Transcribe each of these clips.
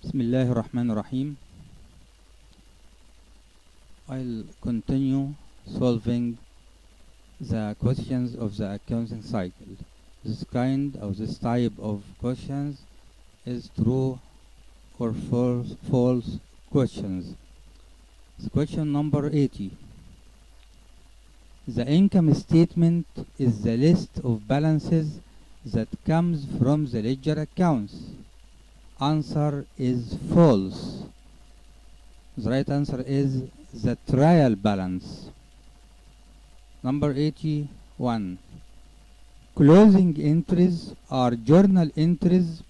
بسم الله الرحمن الرحيم. I'll continue solving the questions of the accounting cycle. This type of questions is true or false questions. So question number 80. The income statement is the list of balances that comes from the ledger accounts. Answer is false. The right answer is the trial balance. Number 81. Closing entries are journal entries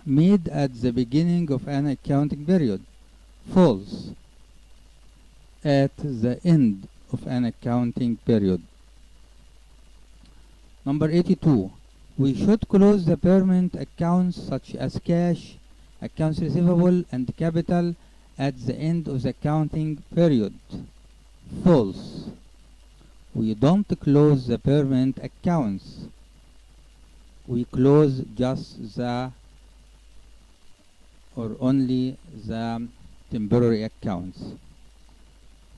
made at the beginning of an accounting period. False. At the end of an accounting period. Number 82. We should close the permanent accounts such as cash, accounts receivable, and capital at the end of the accounting period. False. We don't close the permanent accounts. We close just the or only the temporary accounts.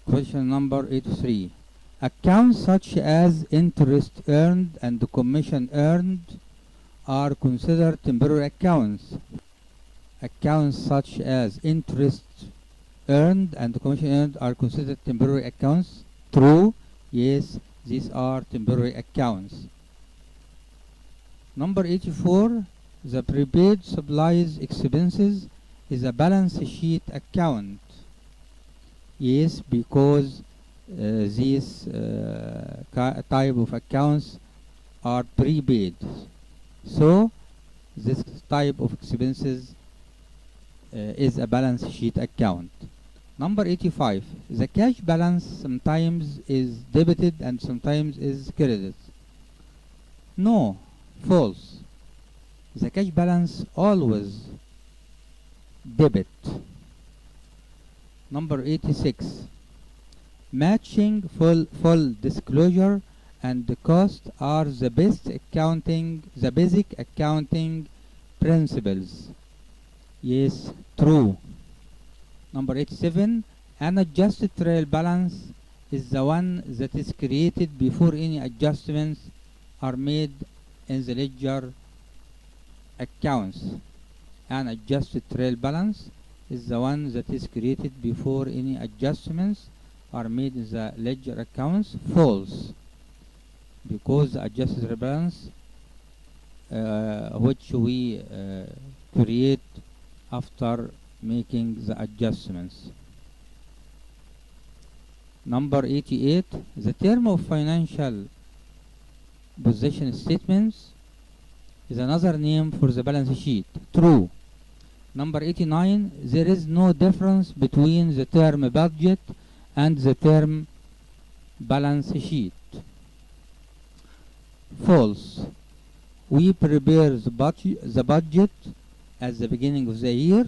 Question number 83. Accounts such as interest earned and commission earned are considered temporary accounts. Accounts such as interest earned and commission earned are considered temporary accounts. True. Yes, these are temporary accounts. Number 84. The prepaid supplies expenses is a balance sheet account. Yes, because these type of accounts are prepaid. So this type of expenses is a balance sheet account. Number 85. The cash balance sometimes is debited and sometimes is credited. No, false. The cash balance always debit. Number 86. Matching full disclosure and the cost are the basic accounting principles. Yes, true. Number 87. An adjusted trial balance is the one that is created before any adjustments are made in the ledger accounts. An adjusted trial balance is the one that is created before any adjustments are made in the ledger accounts. False. Because the adjusted trial balance which we create after making the adjustments. Number 88. The term of financial position statements is another name for the balance sheet. True. Number 89. There is no difference between the term budget and the term balance sheet. False. We prepare the budget at the beginning of the year,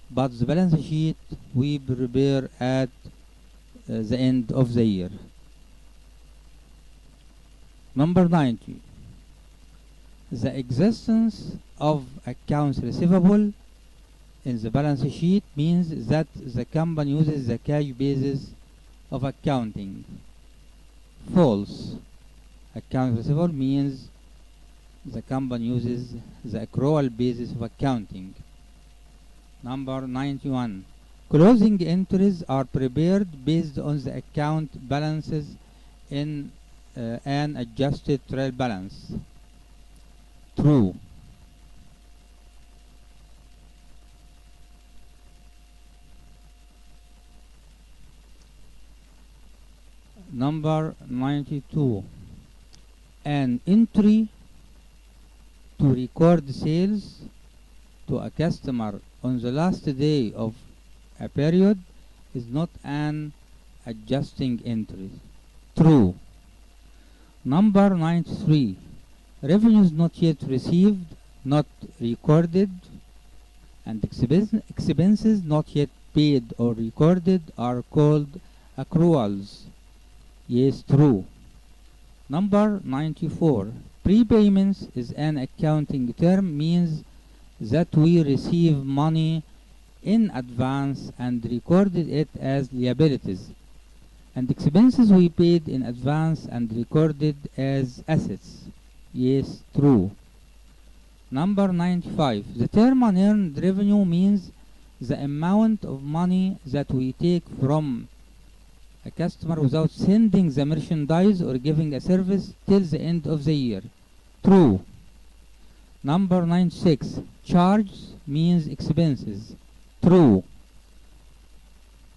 but the balance sheet we prepare at the end of the year. Number 90. The existence of accounts receivable in the balance sheet means that the company uses the cash basis of accounting. False. Accounts receivable means the company uses the accrual basis of accounting. Number 91. Closing entries are prepared based on the account balances in an adjusted trial balance. True. Number 92. An entry to record sales to a customer on the last day of a period is not an adjusting entry. True. Number 93. Revenues not yet received, not recorded, and expenses not yet paid or recorded are called accruals. Yes, true. Number 94. Prepayments is an accounting term, means that we receive money in advance and recorded it as liabilities, and expenses we paid in advance and recorded as assets. Yes, true. Number 95. The term unearned revenue means the amount of money that we take from a customer without sending the merchandise or giving a service till the end of the year. True. Number 96. Charge means expenses. True.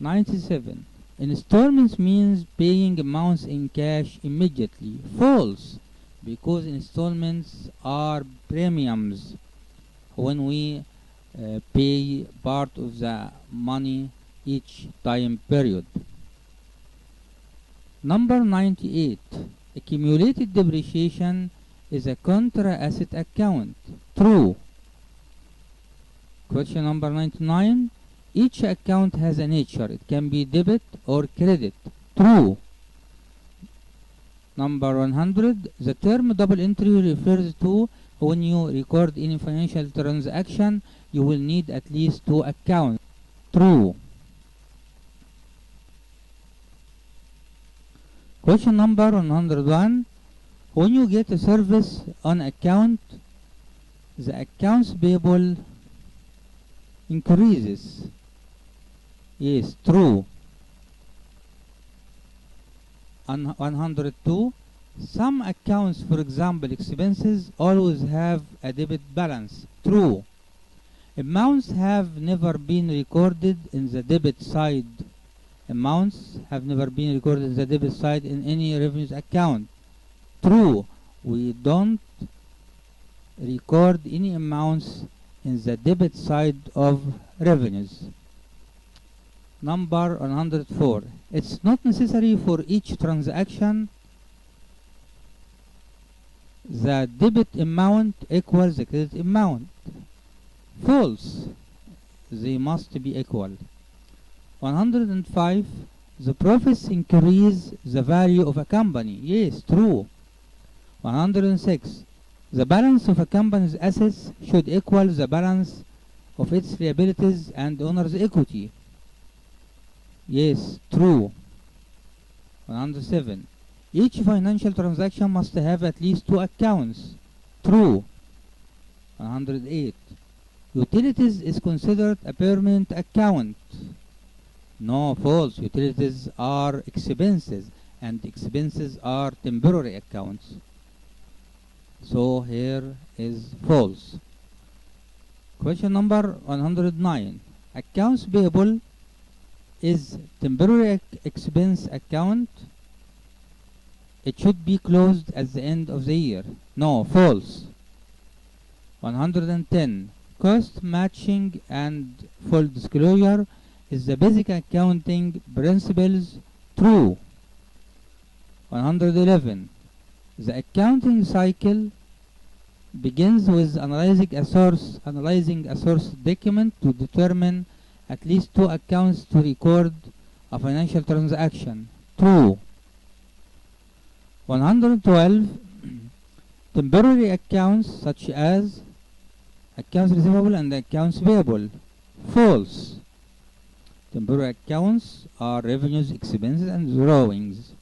97. Installments means paying amounts in cash immediately. False, because installments are premiums when we pay part of the money each time period. Number 98. Accumulated depreciation is a contra asset account. True. Question number 99. Each account has a nature. It can be debit or credit. True. Number 100. The term double entry refers to when you record any financial transaction, you will need at least 2 accounts. True. Question number 101. When you get a service on account, the accounts payable increases. Yes, true. 102. Some accounts, for example expenses, always have a debit balance. True. Amounts have never been recorded in the debit side. Amounts have never been recorded in the debit side in any revenues account. True. We don't record any amounts in the debit side of revenues. Number 104. It's not necessary for each transaction the debit amount equals the credit amount. False. They must be equal. 105. The profits increase the value of a company. Yes, true. 106. The balance of a company's assets should equal the balance of its liabilities and owner's equity. Yes, true. 107. Each financial transaction must have at least 2 accounts. True. 108. Utilities is considered a permanent account. No, false. Utilities are expenses and expenses are temporary accounts. So here is false. Question number 109. Accounts payable is temporary expense account. It should be closed at the end of the year. No, false. 110. Cost matching and full disclosure is the basic accounting principles. True. 111. The accounting cycle begins with analyzing a source document to determine at least 2 accounts to record a financial transaction. True. 112. Temporary accounts such as accounts receivable and accounts payable. False. Temporary accounts are revenues, expenses, and drawings.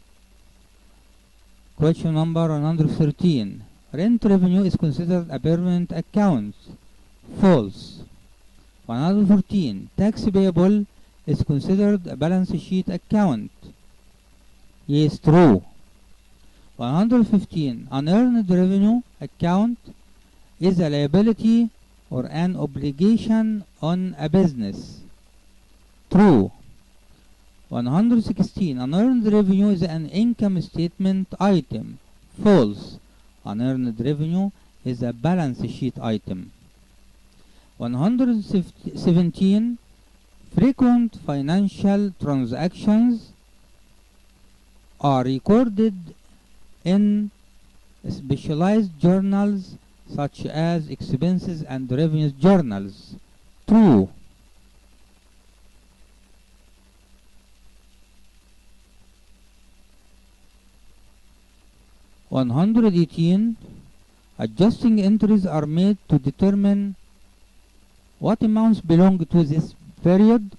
Question number 113. Rent revenue is considered a permanent account. False. 114. Tax payable is considered a balance sheet account. Yes, true. 115. Unearned revenue account is a liability or an obligation on a business. True. 116. Unearned revenue is an income statement item. False. Unearned revenue is a balance sheet item. 117. Frequent financial transactions are recorded in specialized journals such as expenses and revenues journals. True. 118. Adjusting entries are made to determine what amounts belong to this period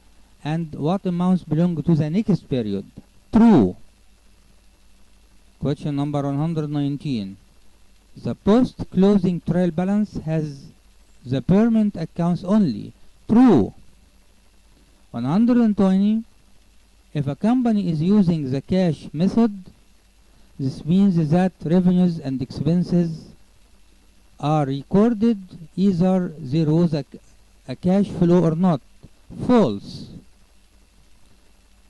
and what amounts belong to the next period. True. Question number 119. The post-closing trial balance has the permanent accounts only. True. 120. If a company is using the cash method, this means that revenues and expenses are recorded either there was a cash flow or not. False.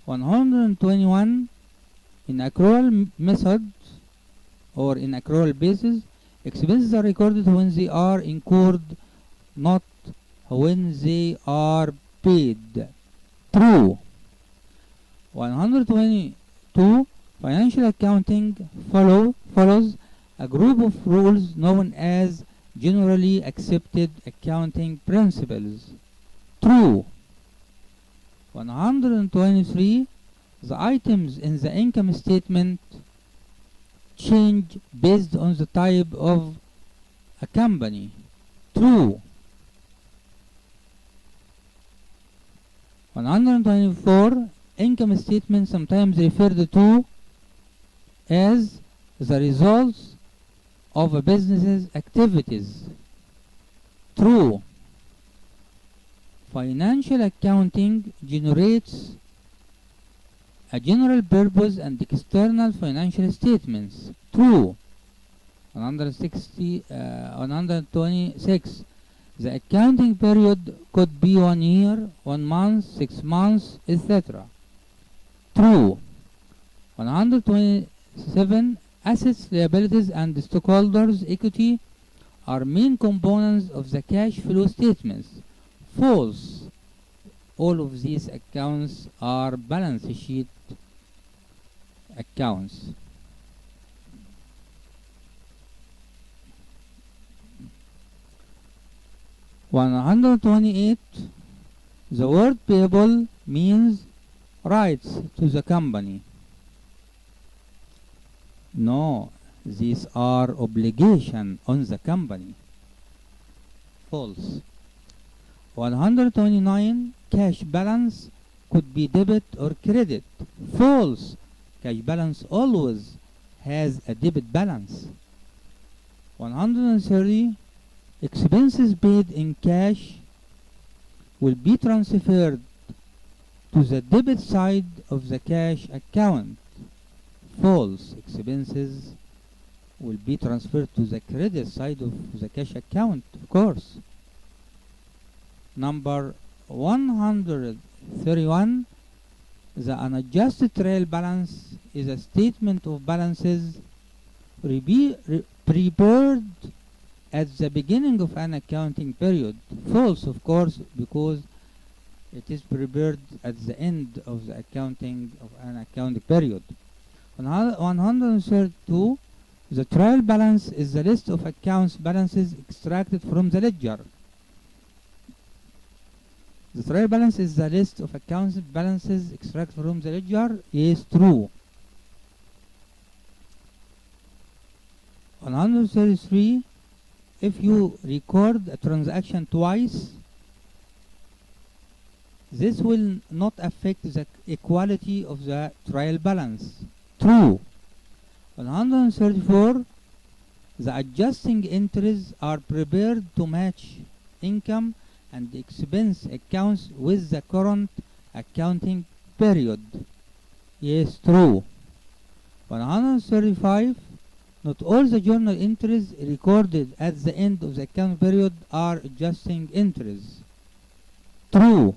121. In accrual method or in accrual basis, expenses are recorded when they are incurred, not when they are paid. True. 122. Financial accounting follows a group of rules known as generally accepted accounting principles. True. 123. The items in the income statement change based on the type of a company. True. 124. Income statement sometimes referred to as the results of a business's activities. True. Financial accounting generates a general purpose and external financial statements. True. 126. The accounting period could be 1 year, 1 month, 6 months, etc. True. 127. Assets, liabilities, and stockholders' equity are main components of the cash flow statements. False. All of these accounts are balance sheet accounts. 128. The word payable means rights to the company. No, these are obligation on the company. False. 129. Cash balance could be debit or credit. False. Cash balance always has a debit balance. 130. Expenses paid in cash will be transferred to the debit side of the cash account. False. Expenses will be transferred to the credit side of the cash account, of course. Number 131. The unadjusted trial balance is a statement of balances prepared at the beginning of an accounting period. False, of course, because it is prepared at the end of the accounting period. 132. The trial balance is the list of accounts balances extracted from the ledger. The trial balance is the list of accounts balances extracted from the ledger. Yes, true. 133. If you record a transaction twice, this will not affect the equality of the trial balance. True. 134. The adjusting entries are prepared to match income and expense accounts with the current accounting period. Yes, true. 135. Not all the journal entries recorded at the end of the account period are adjusting entries. True.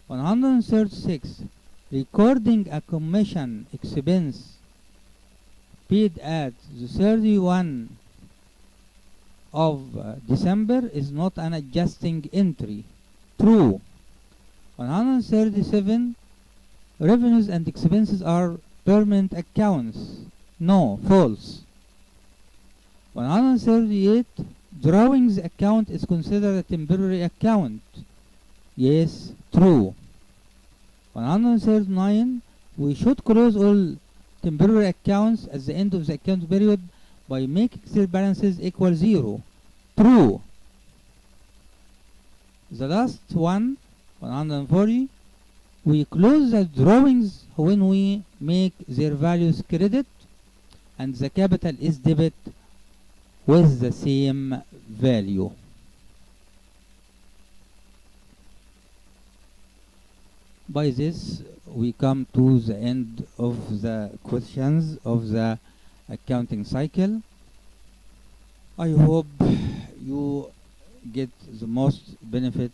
136. Recording a commission expense paid at the 31 of December is not an adjusting entry. True. 137. Revenues and expenses are permanent accounts. No, false. 138. Drawings account is considered a temporary account. Yes, true. 139. We should close all temporary accounts at the end of the account period by making their balances equal 0. True. the last one, 140, we close the drawings when we make their values credit and the capital is debit with the same value. By this we come to the end of the questions of the accounting cycle. I hope you get the most benefit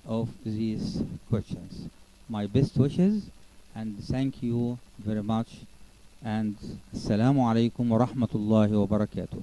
of these questions. My best wishes and thank you very much, and Assalamu alaikum wa rahmatullahi wa barakatuh.